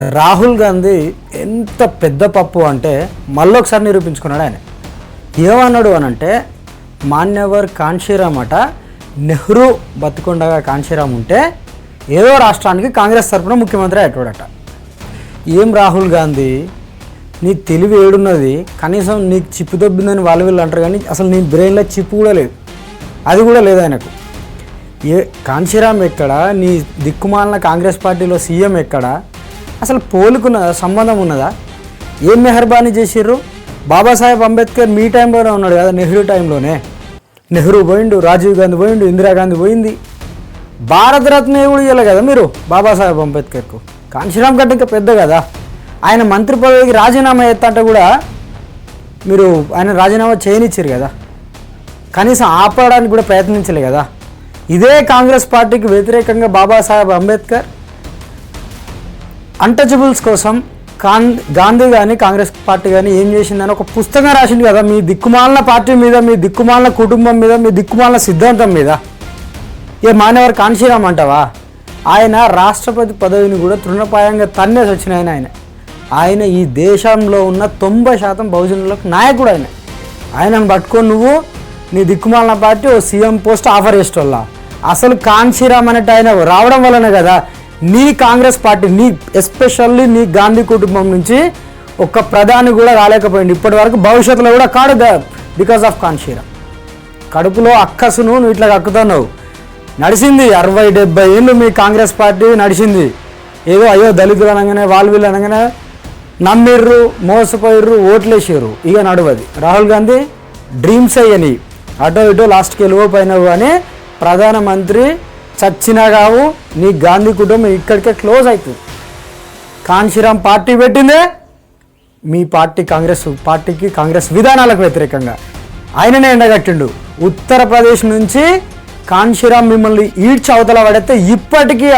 రాహుల్ గాంధీ ఎంత పెద్ద పప్పు అంటే మళ్ళొకసారి నిరూపించుకున్నాడు. ఆయన ఏమన్నాడు అనంటే, మాన్యవర్ కాన్షీరామ్ అట నెహ్రూ బతికొండగా కాన్షీరామ్ ఉంటే ఏదో రాష్ట్రానికి కాంగ్రెస్ తరఫున ముఖ్యమంత్రి అయ్యేటోడట. ఏం రాహుల్ గాంధీ, నీ తెలివి ఏడున్నది? కనీసం నీకు చిప్పు దొబ్బిందని వాళ్ళు వీళ్ళు అంటారు, కానీ అసలు నీ బ్రెయిన్లో చిప్పు కూడా లేదు, అది కూడా లేదు ఆయనకు. కాన్షీరామ్ ఎక్కడ, నీ దిక్కుమాలిన కాంగ్రెస్ పార్టీలో సీఎం ఎక్కడ? అసలు పోలుకున్నదా, సంబంధం ఉన్నదా? ఏం మెహర్బానీ చేసిర్రు? బాబాసాహెబ్ అంబేద్కర్ మీ టైంలోనే ఉన్నాడు కదా, నెహ్రూ టైంలోనే. నెహ్రూ పోయిండు, రాజీవ్ గాంధీ పోయిండు, ఇందిరాగాంధీ పోయింది. భారతరత్న కూడా ఇవ్వలే కదా మీరు బాబాసాహెబ్ అంబేద్కర్కు. కాన్షీరామ్ కంటే ఇంకా పెద్ద కదా. ఆయన మంత్రి పదవికి రాజీనామా చేస్తంటే కూడా మీరు ఆయన రాజీనామా చేయనిచ్చారు కదా, కనీసం ఆపడానికి కూడా ప్రయత్నించలే కదా. ఇదే కాంగ్రెస్ పార్టీకి వ్యతిరేకంగా బాబాసాహెబ్ అంబేద్కర్ అన్టచబుల్స్ కోసం గాంధీ కానీ కాంగ్రెస్ పార్టీ కానీ ఏం చేసిందని ఒక పుస్తకం రాసింది కదా, మీ దిక్కుమాలిన పార్టీ మీద, మీ దిక్కుమాలిన కుటుంబం మీద, మీ దిక్కుమాలిన సిద్ధాంతం మీద. ఏ మాన్యవర్ కాన్షీరామ్ అంటావా? ఆయన రాష్ట్రపతి పదవిని కూడా తృణప్రాయంగా తన్నేసి వచ్చిన ఆయన ఈ దేశంలో ఉన్న 90% బహుజనులకు నాయకుడు. ఆయనను పట్టుకొని నువ్వు నీ దిక్కుమాలిన పార్టీ ఓ సీఎం పోస్ట్ ఆఫర్ చేసేటోళ్ళ. అసలు కాన్షీరామ్ అనేటి ఆయన రావడం వల్లనే కదా నీ కాంగ్రెస్ పార్టీ, నీ ఎస్పెషల్లీ నీ గాంధీ కుటుంబం నుంచి ఒక్క ప్రధాని కూడా రాలేకపోయింది ఇప్పటి వరకు, భవిష్యత్తులో కూడా కాడు, బికాస్ ఆఫ్ కాన్షీరామ్. కడుపులో అక్కసును నువ్వు ఇట్లా కక్కుతున్నావు. నడిచింది 60-70 ఏళ్ళు మీ కాంగ్రెస్ పార్టీ నడిచింది. ఏదో అయ్యో దళితులు అనగానే వాళ్ళు వీళ్ళు అనగానే నమ్మిర్రు, మోసపోయిర్రు, ఓట్లేసారు. ఇక నడవది. రాహుల్ గాంధీ డ్రీమ్స్ అయ్యని అటో ఇటో లాస్ట్కి వెళ్ళిపోయినావు కానీ ప్రధానమంత్రి చచ్చినా కావు. నీ గాంధీ కుటుంబం ఇక్కడికే క్లోజ్ అవుతుంది. కాన్షీరామ్ పార్టీ పెట్టిందే మీ పార్టీ, కాంగ్రెస్ పార్టీకి, కాంగ్రెస్ విధానాలకు వ్యతిరేకంగా ఆయననే ఎండగట్టిండు. ఉత్తరప్రదేశ్ నుంచి కాన్షీరామ్ మిమ్మల్ని ఈడ్చి అవతల పడితే ఇప్పటికీ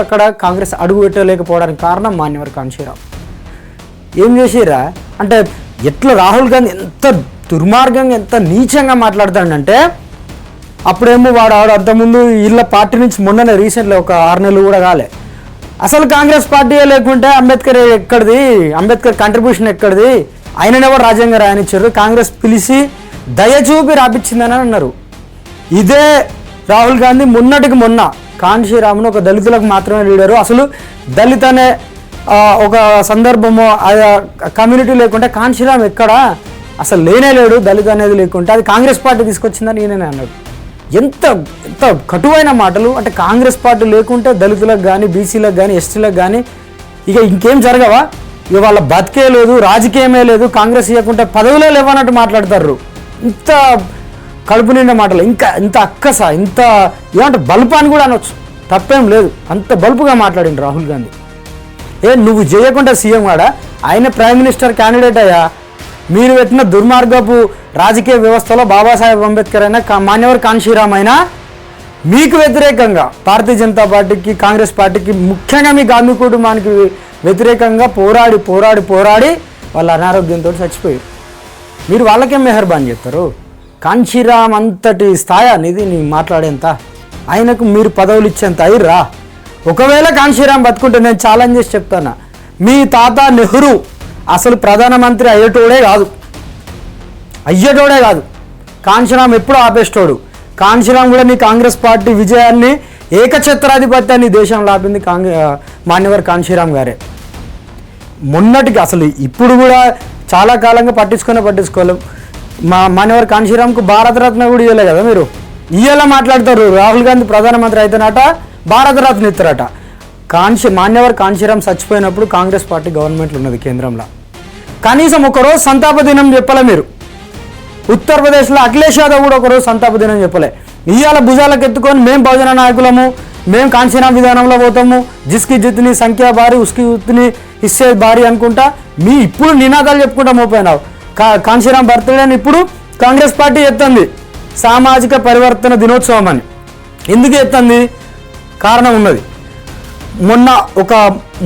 అక్కడ కాంగ్రెస్ అడుగు పెట్టలేకపోవడానికి కారణం మాన్యవర్ కాన్షీరామ్. ఏం చేసిరా అంటే ఎట్లా రాహుల్ గాంధీ ఎంత దుర్మార్గంగా, ఎంత నీచంగా మాట్లాడతాడంటే, అప్పుడేమో వాడు అంతకుముందు వీళ్ళ పార్టీ నుంచి మొన్ననే రీసెంట్లీ ఒక 6 నెలలు కూడా కాలే, అసలు కాంగ్రెస్ పార్టీయే లేకుంటే అంబేద్కర్ ఎక్కడిది, అంబేద్కర్ కంట్రిబ్యూషన్ ఎక్కడిది, ఆయననేవారు రాజ్యాంగం రాయనిచ్చారు, కాంగ్రెస్ పిలిచి దయచూపి రాపించిందని అన్నారు. ఇదే రాహుల్ గాంధీ మొన్నటికి మొన్న కాన్షీరామ్ను ఒక దళితులకు మాత్రమే లీడరు, అసలు దళిత అనే ఒక సందర్భము కమ్యూనిటీ లేకుంటే కాన్షీరామ్ ఎక్కడ, అసలు లేనే లేడు దళిత అనేది లేకుంటే, అది కాంగ్రెస్ పార్టీ తీసుకొచ్చిందని ఈయననే అన్నాడు. ఎంత ఎంత కటువైన మాటలు. అంటే కాంగ్రెస్ పార్టీ లేకుంటే దళితులకు కానీ, బీసీలకు కానీ, ఎస్టీలకు కానీ ఇక ఇంకేం జరగవా? ఇక వాళ్ళ బతికే లేదు, రాజకీయమే లేదు, కాంగ్రెస్ ఇవ్వకుంటే పదవులే లేవన్నట్టు మాట్లాడతారు. ఇంత కడుపు నిండా మాటలు, ఇంకా ఇంత అక్కస, ఇంత ఏమంటే బల్పు అని కూడా అనొచ్చు, తప్పేం లేదు. అంత బల్పుగా మాట్లాడిండు రాహుల్ గాంధీ. నువ్వు చేయకుండా సీఎం కాడా? ఆయన ప్రైమ్ మినిస్టర్ క్యాండిడేట్ అయ్యా. మీరు పెట్టిన దుర్మార్గపు రాజకీయ వ్యవస్థలో బాబాసాహెబ్ అంబేద్కర్ అయినా, మాన్యవర్ కాన్షీరామ్ అయినా మీకు వ్యతిరేకంగా భారతీయ జనతా పార్టీకి, కాంగ్రెస్ పార్టీకి, ముఖ్యంగా మీ గాంధీ కుటుంబానికి వ్యతిరేకంగా పోరాడి వాళ్ళ అనారోగ్యంతో చచ్చిపోయారు. మీరు వాళ్ళకేం మెహర్బాన్ చేస్తారు? కాన్షీరామ్ అంతటి స్థాయి అనేది నీ మాట్లాడేంత, ఆయనకు మీరు పదవులు ఇచ్చేంత అయ్యిర్రా? ఒకవేళ కాన్షీరామ్ బతుకుంటే నేను ఛాలెంజ్ చేసి చెప్తాను, మీ తాత నెహ్రూ అసలు ప్రధానమంత్రి అయ్యేటోడే కాదు. కాన్షీరామ్ ఎప్పుడూ ఆపేస్తోడు. కాన్షీరామ్ కూడా నీ కాంగ్రెస్ పార్టీ విజయాన్ని, ఏకఛత్రాధిపత్యాన్ని దేశంలో ఆపింది మాన్యవర్ కాన్షీరామ్ గారే. మొన్నటికి అసలు ఇప్పుడు కూడా చాలా కాలంగా పట్టించుకోలేం. మాన్యవర్ కాన్షీరామ్కు భారతరత్న కూడా ఇవ్వలే కదా మీరు. ఇయ్యేలా మాట్లాడతారు. రాహుల్ గాంధీ ప్రధానమంత్రి అయితేనట భారతరత్న ఇస్తారట. మాన్యవర్ కాన్షీరామ్ చచ్చిపోయినప్పుడు కాంగ్రెస్ పార్టీ గవర్నమెంట్లో ఉన్నది కేంద్రంలో. కనీసం ఒకరోజు సంతాప దినం చెప్పలే మీరు. ఉత్తరప్రదేశ్లో అఖిలేష్ యాదవ్ కూడా ఒకరోజు సంతాప దినం చెప్పలే. ఇవాళ భుజాలకు ఎత్తుకొని మేము బహుజన నాయకులము, మేము కాన్షీరామ్ విధానంలో పోతాము, జిస్కి జిత్ని సంఖ్యా భారీ, ఉస్కి ఉత్ని ఇస్సే భారీ అనుకుంటా మీ ఇప్పుడు నినాదాలు చెప్పుకుంటా మోపోయినావు. కాన్షీరామ్ బర్త్డేని ఇప్పుడు కాంగ్రెస్ పార్టీ ఎత్తంది సామాజిక పరివర్తన దినోత్సవం అని. ఎందుకు ఎత్తంది? కారణం ఉన్నది. మొన్న ఒక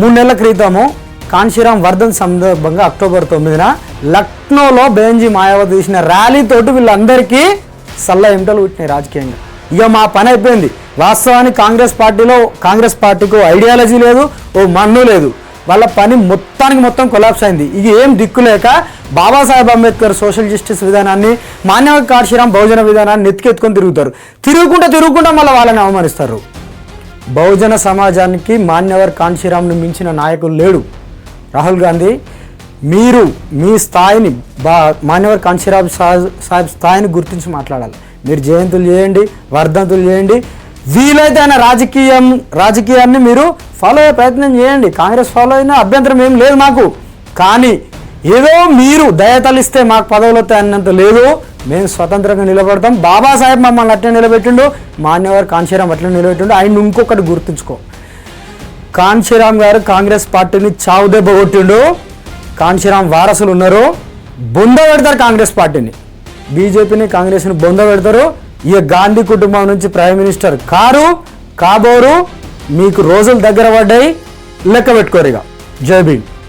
3 నెలల క్రితము కాన్షీరామ్ వర్ధన్ సందర్భంగా అక్టోబర్ 9న లక్నోలో బెంజీ మాయావతి తీసిన ర్యాలీతోటి వీళ్ళందరికీ సల్ల ఎంటలు పుట్టినాయి రాజకీయంగా. ఇక మా పని అయిపోయింది. వాస్తవానికి కాంగ్రెస్ పార్టీకి ఐడియాలజీ లేదు, ఓ మన్ను లేదు. వాళ్ళ పని మొత్తం కొలాప్స్ అయింది. ఇక ఏం దిక్కులేక బాబాసాహెబ్ అంబేద్కర్ సోషల్ జస్టిస్ విధానాన్ని, మాన్యవర్ కాశీరాం బహుజన విధానాన్ని నెత్తికెత్తుకొని తిరుగుకుంటా మళ్ళీ వాళ్ళని అవమానిస్తారు. బహుజన సమాజానికి మాన్యవర్ కాంశీరాంను మించిన నాయకులు లేడు. రాహుల్ గాంధీ, మీరు మీ స్థాయిని మాన్యవర్ కాంశీరాం సాహెబ్ స్థాయిని గుర్తించి మాట్లాడాలి. మీరు జయంతులు చేయండి, వర్ధంతులు చేయండి, వీలైతే ఆయన రాజకీయాన్ని మీరు ఫాలో అయ్యే ప్రయత్నం చేయండి. కాంగ్రెస్ ఫాలో అయినా అభ్యంతరం ఏం లేదు మాకు. కానీ ఏదో మీరు దయతలిస్తే మాకు పదవులు వస్తాయి అన్నంత లేదు. మేము స్వతంత్రంగా నిలబడతాం. బాబాసాహెబ్ మమ్మల్ని అట్లే నిలబెట్టిండు, మాన్యవర్ కాంశీరాం అట్లే నిలబెట్టిండు. ఆయన ఇంకొకటి గుర్తుంచుకో, కాంశీరాం గారు కాంగ్రెస్ పార్టీని చావు దెబ్బ కొట్టిండు. కాంశీరాం వారసులు ఉన్నారు, బొంద పెడతారు కాంగ్రెస్ పార్టీని, బీజేపీని కాంగ్రెస్ని బొంద పెడతారు. ఇక గాంధీ కుటుంబం నుంచి ప్రైమ్ మినిస్టర్ కాబోరు. మీకు రోజులు దగ్గర పడ్డాయి, లెక్క పెట్టుకోరు. ఇక జై భీమ్.